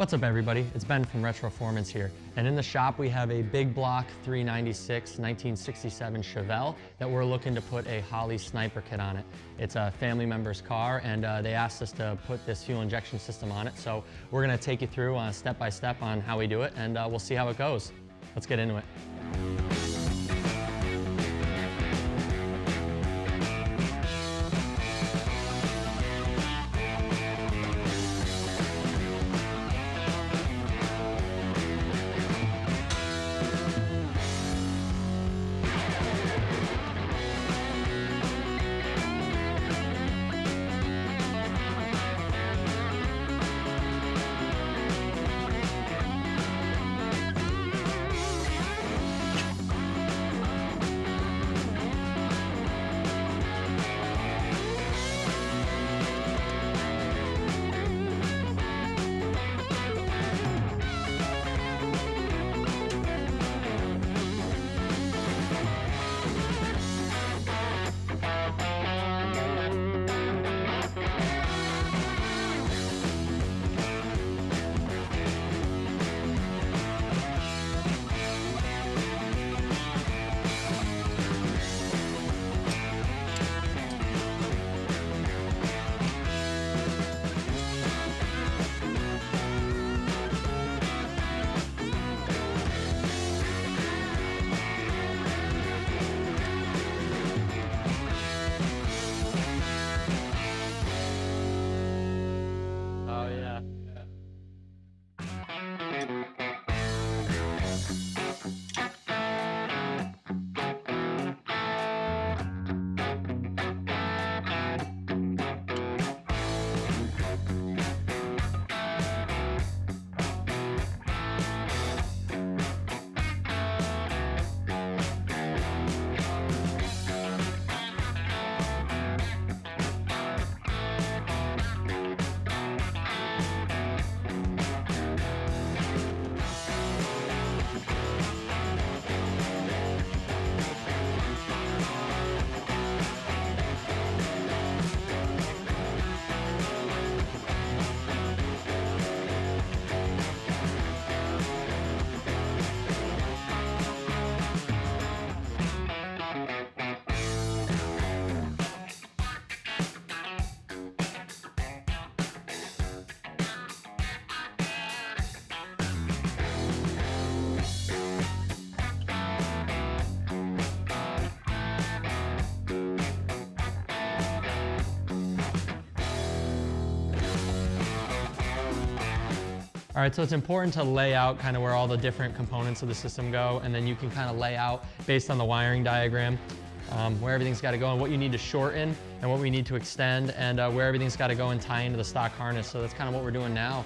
What's up everybody, it's Ben from Retroformance here, and in the shop we have a Big-Block 396 1967 Chevelle that we're looking to put a Holley Sniper kit on it. It's a family member's car, and they asked us to put this fuel injection system on it, so we're going to take you through step by step on how we do it, and we'll see how it goes. Let's get into it. All right, so it's important to lay out kind of where all the different components of the system go, and then you can kind of lay out based on the wiring diagram where everything's got to go and what you need to shorten and what we need to extend, and where everything's got to go and tie into the stock harness. So that's kind of what we're doing now.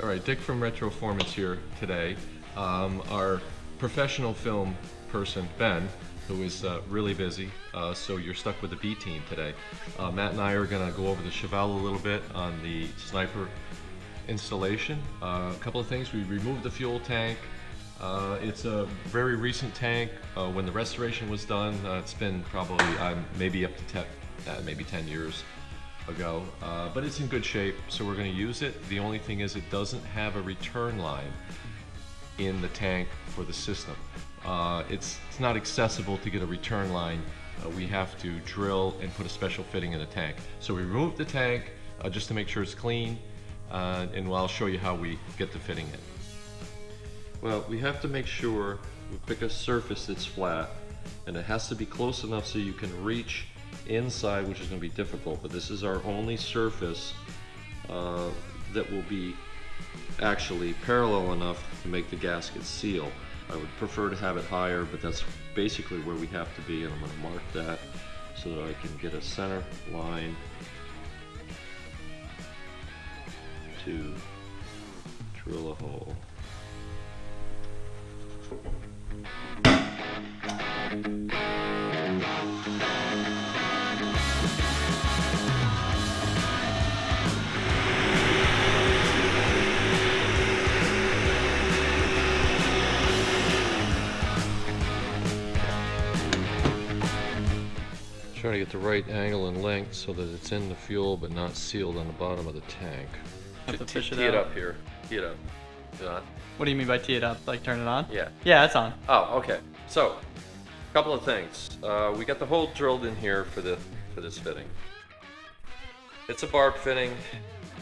All right, Dick from Retroformance here today. Our professional film person, Ben, who is really busy, so you're stuck with the B team today. Matt and I are gonna go over the Chevelle a little bit on the Sniper installation. A couple of things, we removed the fuel tank. It's a very recent tank. When the restoration was done, it's been probably maybe up to maybe 10 years ago, but it's in good shape, so we're going to use it. The only thing is it doesn't have a return line in the tank for the system. It's not accessible to get a return line. We have to drill and put a special fitting in the tank. So we removed the tank just to make sure it's clean, and I'll show you how we get the fitting in. Well, we have to make sure we pick a surface that's flat, and it has to be close enough so you can reach inside, which is going to be difficult, but this is our only surface that will be actually parallel enough to make the gasket seal. I would prefer to have it higher, but that's basically where we have to be, and I'm going to mark that so that I can get a center line to drill a hole. Trying to get the right angle and length so that it's in the fuel but not sealed on the bottom of the tank. Have to fish it Tee it out. up here. Tee it up. Is it on? What do you mean by tee it up? Like turn it on? Yeah. Yeah, it's on. Oh, okay. So, a couple of things. We got the hole drilled in here for this fitting. It's a barb fitting.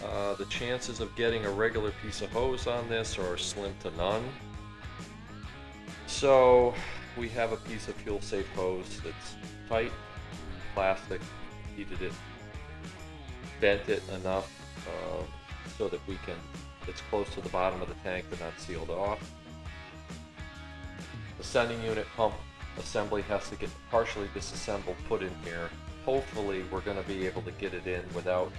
The chances of getting a regular piece of hose on this are slim to none. So, we have a piece of fuel safe hose that's tight, plastic, heated it, bent it enough so that it's close to the bottom of the tank but not sealed off. The sending unit pump assembly has to get partially disassembled, put in here. Hopefully we're going to be able to get it in without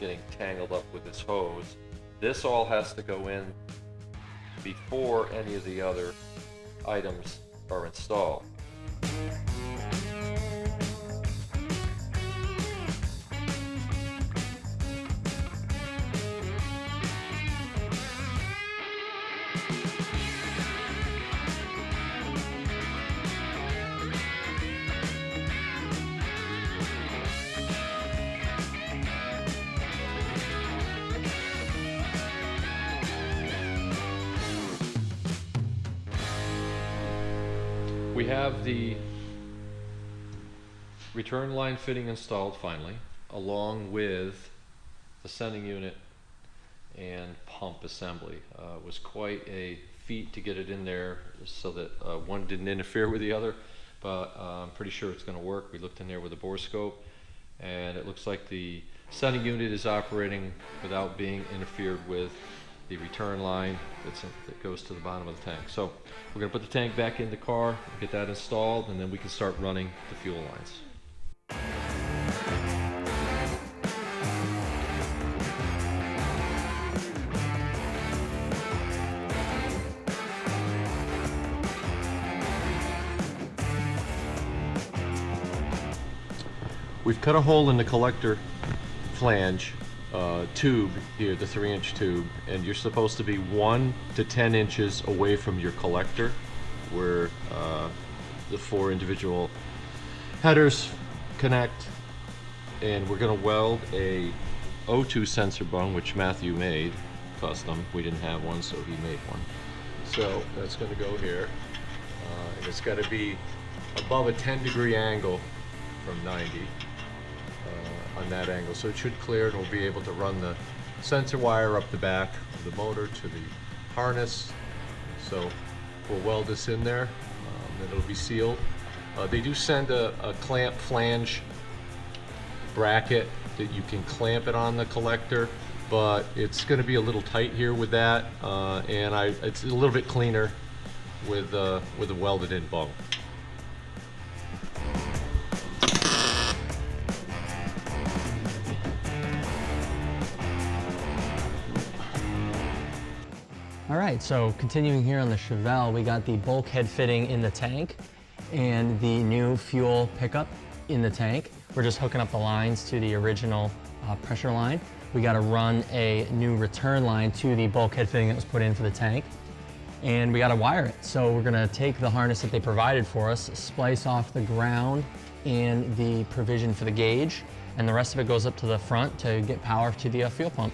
getting tangled up with this hose. This all has to go in before any of the other items are installed. We have the return line fitting installed finally, along with the sending unit and pump assembly. It was quite a feat to get it in there so that one didn't interfere with the other, but I'm pretty sure it's going to work. We looked in there with a bore scope, and it looks like the sending unit is operating without being interfered with the return line that goes to the bottom of the tank. So we're going to put the tank back in the car, get that installed, and then we can start running the fuel lines. We've cut a hole in the collector flange tube here, the 3-inch tube, and you're supposed to be 1 to 10 inches away from your collector where the 4 individual headers connect, and we're going to weld a O2 sensor bung, which Matthew made custom. We didn't have one, so he made one. So that's going to go here, and it's got to be above a 10-degree angle from 90. On that angle, so it should clear, and we'll be able to run the sensor wire up the back of the motor to the harness. So we'll weld this in there, and it'll be sealed. They do send a clamp flange bracket that you can clamp it on the collector, but it's going to be a little tight here with that, and it's a little bit cleaner with a welded-in bung. All right, so continuing here on the Chevelle, we got the bulkhead fitting in the tank and the new fuel pickup in the tank. We're just hooking up the lines to the original pressure line. We got to run a new return line to the bulkhead fitting that was put in for the tank, and we got to wire it. So we're gonna take the harness that they provided for us, splice off the ground and the provision for the gauge, and the rest of it goes up to the front to get power to the fuel pump.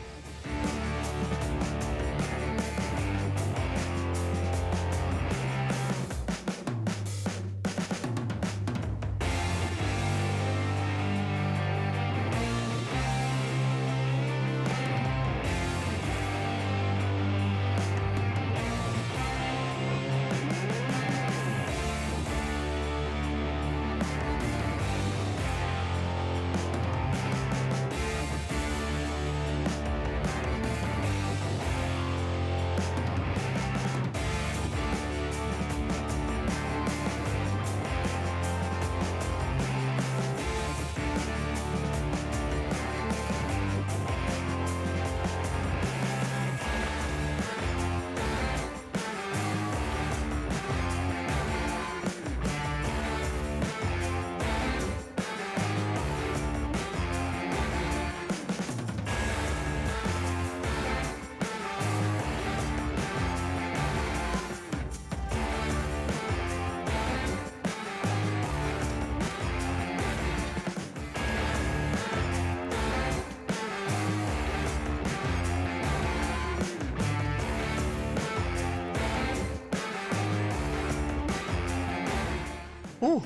Ooh.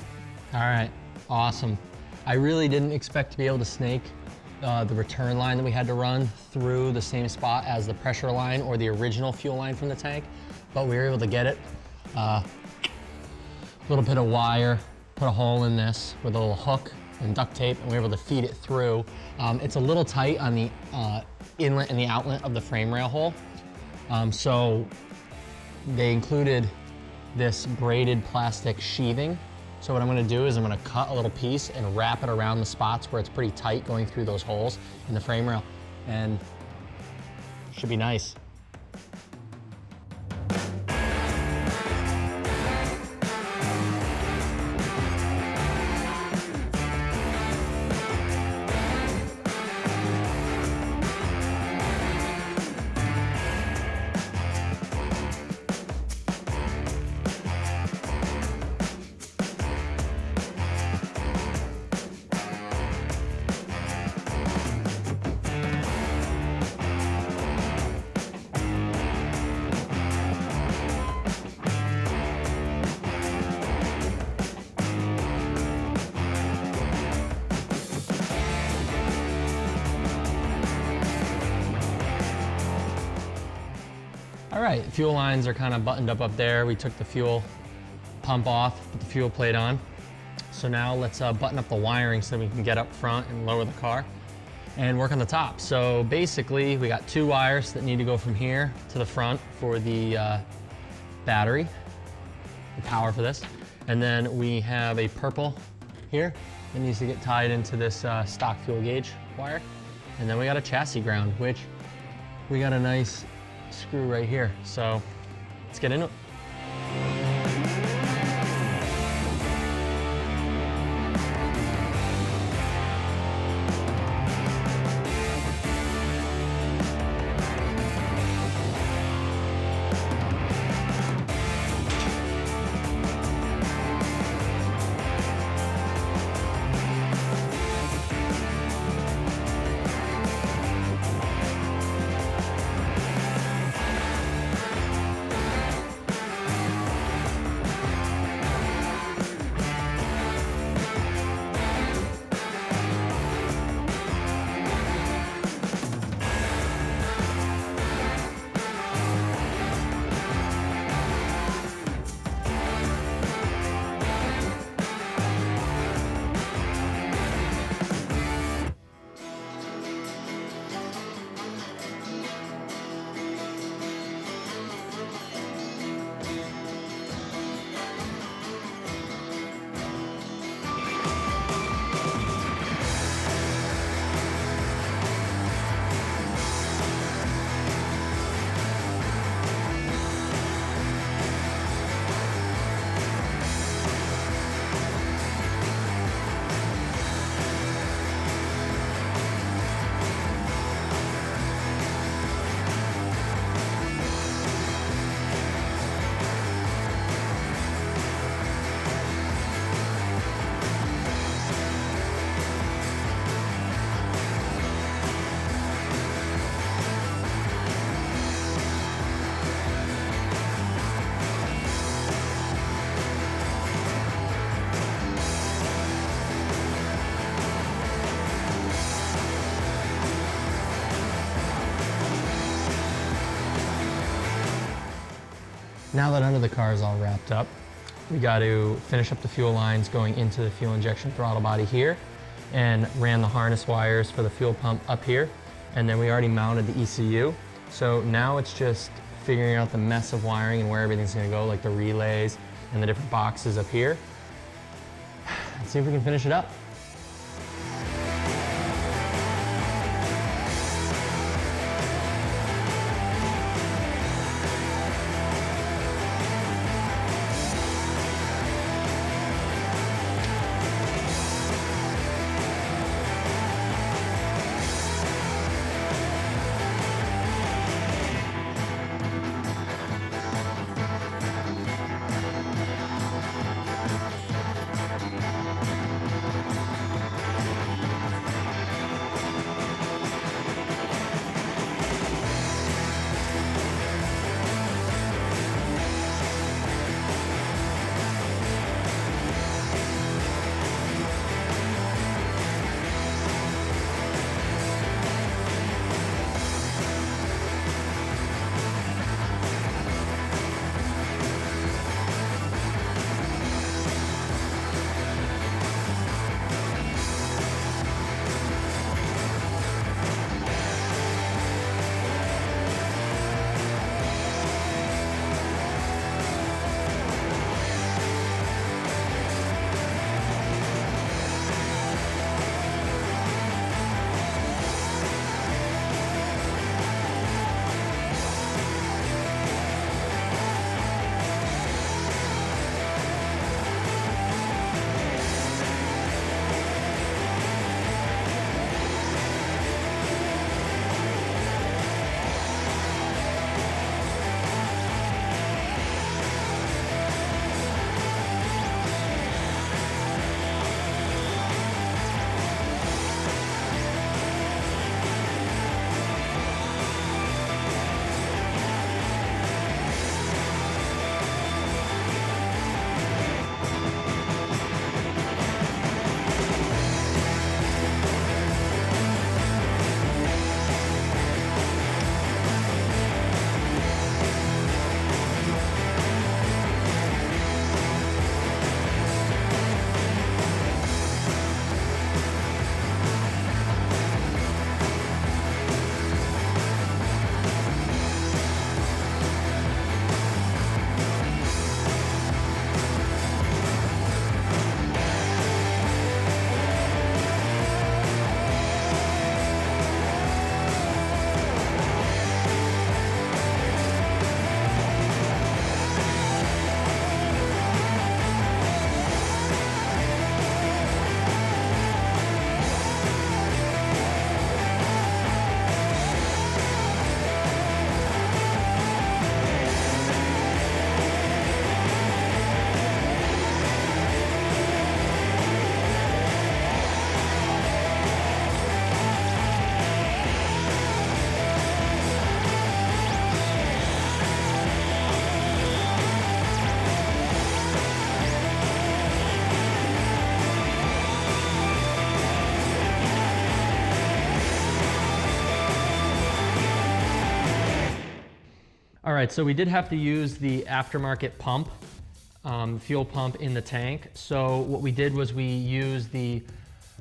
All right, awesome. I really didn't expect to be able to snake the return line that we had to run through the same spot as the pressure line or the original fuel line from the tank, but we were able to get it. A little bit of wire, put a hole in this with a little hook and duct tape, and we were able to feed it through. It's a little tight on the inlet and the outlet of the frame rail hole. So they included this braided plastic sheathing. So what I'm gonna do is I'm gonna cut a little piece and wrap it around the spots where it's pretty tight going through those holes in the frame rail, and should be nice. All right, fuel lines are kind of buttoned up there. We took the fuel pump off, put the fuel plate on. So now let's button up the wiring so we can get up front and lower the car and work on the top. So basically we got 2 wires that need to go from here to the front for the battery, the power for this. And then we have a purple here that needs to get tied into this stock fuel gauge wire. And then we got a chassis ground, which we got a nice screw right here. So let's get into it. Now that under the car is all wrapped up, we got to finish up the fuel lines going into the fuel injection throttle body here, and ran the harness wires for the fuel pump up here. And then we already mounted the ECU. So now it's just figuring out the mess of wiring and where everything's gonna go, like the relays and the different boxes up here. Let's see if we can finish it up. All right, so we did have to use the aftermarket pump, fuel pump in the tank. So what we did was we used the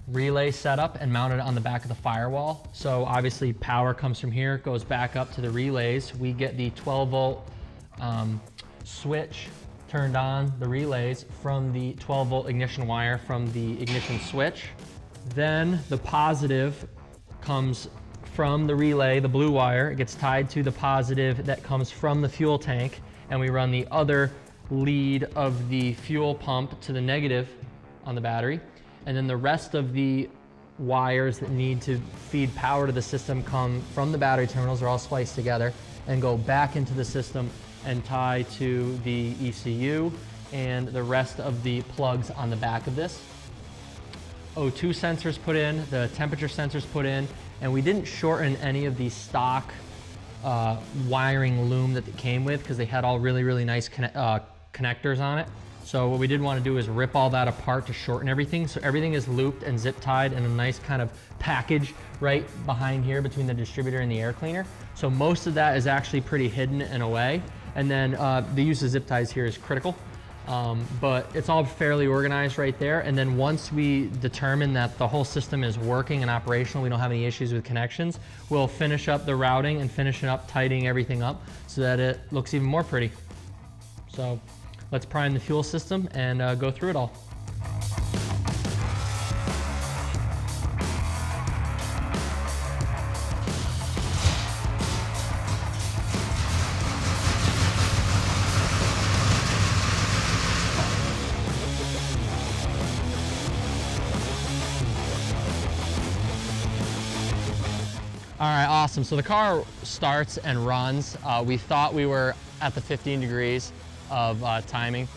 relay setup and mounted it on the back of the firewall. So obviously power comes from here, goes back up to the relays. We get the 12 volt switch turned on, the relays, from the 12 volt ignition wire from the ignition switch. Then the positive comes from the relay, the blue wire. It gets tied to the positive that comes from the fuel tank, and we run the other lead of the fuel pump to the negative on the battery. And then the rest of the wires that need to feed power to the system come from the battery terminals, are all spliced together, and go back into the system and tie to the ECU and the rest of the plugs on the back of this. O2 sensors put in, the temperature sensors put in, and we didn't shorten any of the stock wiring loom that it came with because they had all really nice connectors on it. So what we did want to do is rip all that apart to shorten everything. So everything is looped and zip tied in a nice kind of package right behind here between the distributor and the air cleaner. So most of that is actually pretty hidden and away. And then the use of zip ties here is critical. But it's all fairly organized right there. And then once we determine that the whole system is working and operational, we don't have any issues with connections, we'll finish up the routing and finish it up, tidying everything up so that it looks even more pretty. So let's prime the fuel system and go through it all. All right, awesome. So the car starts and runs. We thought we were at the 15 degrees of timing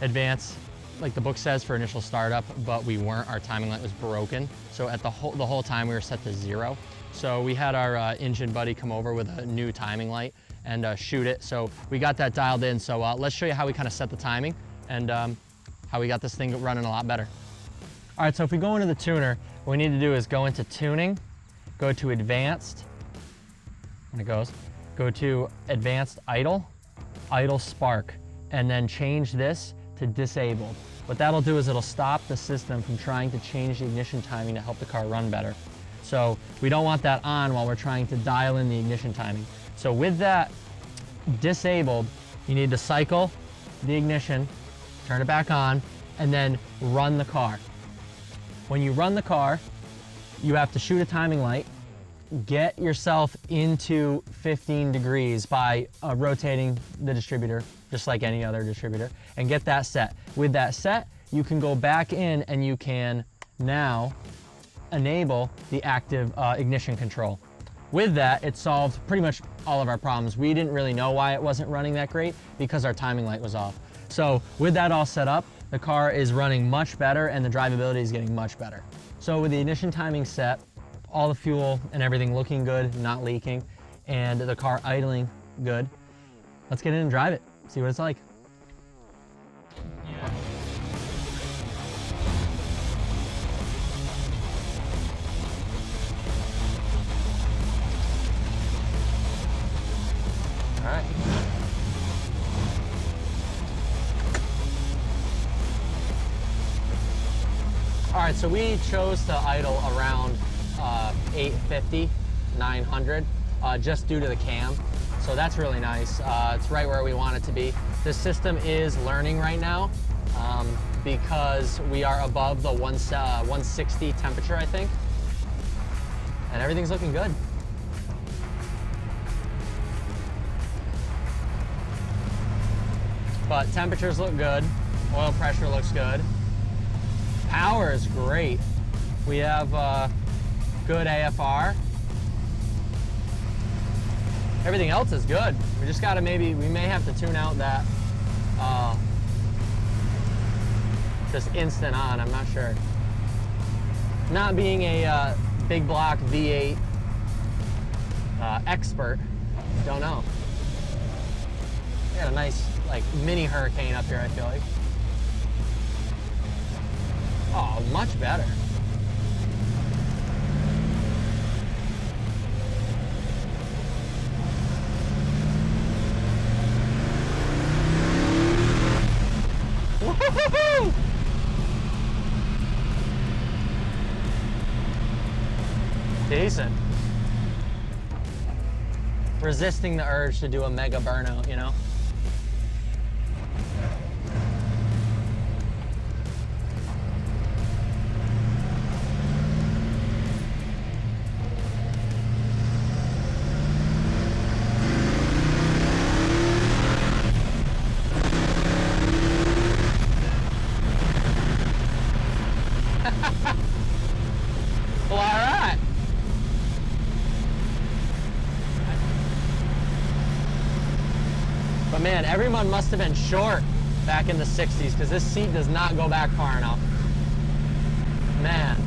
advance, like the book says, for initial startup, but we weren't. Our timing light was broken. So at the whole time we were set to 0. So we had our engine buddy come over with a new timing light and shoot it. So we got that dialed in. So let's show you how we kind of set the timing and how we got this thing running a lot better. All right, so if we go into the tuner, what we need to do is go into tuning, go to advanced, and it goes, go to advanced idle, idle spark, and then change this to disabled. What that'll do is it'll stop the system from trying to change the ignition timing to help the car run better. So we don't want that on while we're trying to dial in the ignition timing. So with that disabled, you need to cycle the ignition, turn it back on, and then run the car. When you run the car, you have to shoot a timing light, get yourself into 15 degrees by rotating the distributor, just like any other distributor, and get that set. With that set, you can go back in and you can now enable the active ignition control. With that, it solved pretty much all of our problems. We didn't really know why it wasn't running that great because our timing light was off. So with that all set up, the car is running much better and the drivability is getting much better. So with the ignition timing set, all the fuel and everything looking good, not leaking, and the car idling good, let's get in and drive it, see what it's like. All right. All right, so we chose to idle around 850, 900, just due to the cam. So that's really nice. It's right where we want it to be. This system is learning right now because we are above the 160 temperature, I think. And everything's looking good. But temperatures look good. Oil pressure looks good. Power is great. We have good AFR. Everything else is good. We just gotta we may have to tune out that this instant on, I'm not sure. Not being a Big-Block V8 expert, don't know. We got a nice like mini hurricane up here, I feel like. Oh, much better. decent. Resisting the urge to do a mega burnout, you know? Well, all right. But man, everyone must have been short back in the 60s because this seat does not go back far enough. Man.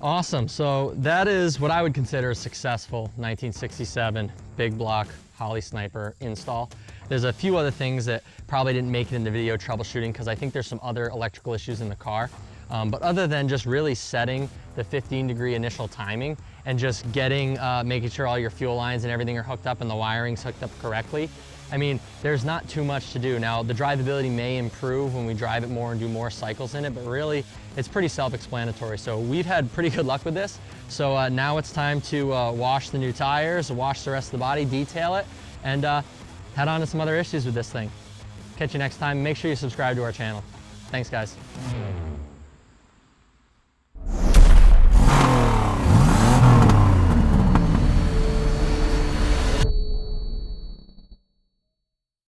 Awesome. So that is what I would consider a successful 1967 big block Holley Sniper install. There's a few other things that probably didn't make it in the video troubleshooting because I think there's some other electrical issues in the car. But other than just really setting the 15-degree initial timing and just getting, making sure all your fuel lines and everything are hooked up and the wiring's hooked up correctly, I mean, there's not too much to do. Now, the drivability may improve when we drive it more and do more cycles in it, but really, it's pretty self-explanatory. So we've had pretty good luck with this. So now it's time to wash the new tires, wash the rest of the body, detail it, and head on to some other issues with this thing. Catch you next time. Make sure you subscribe to our channel. Thanks, guys.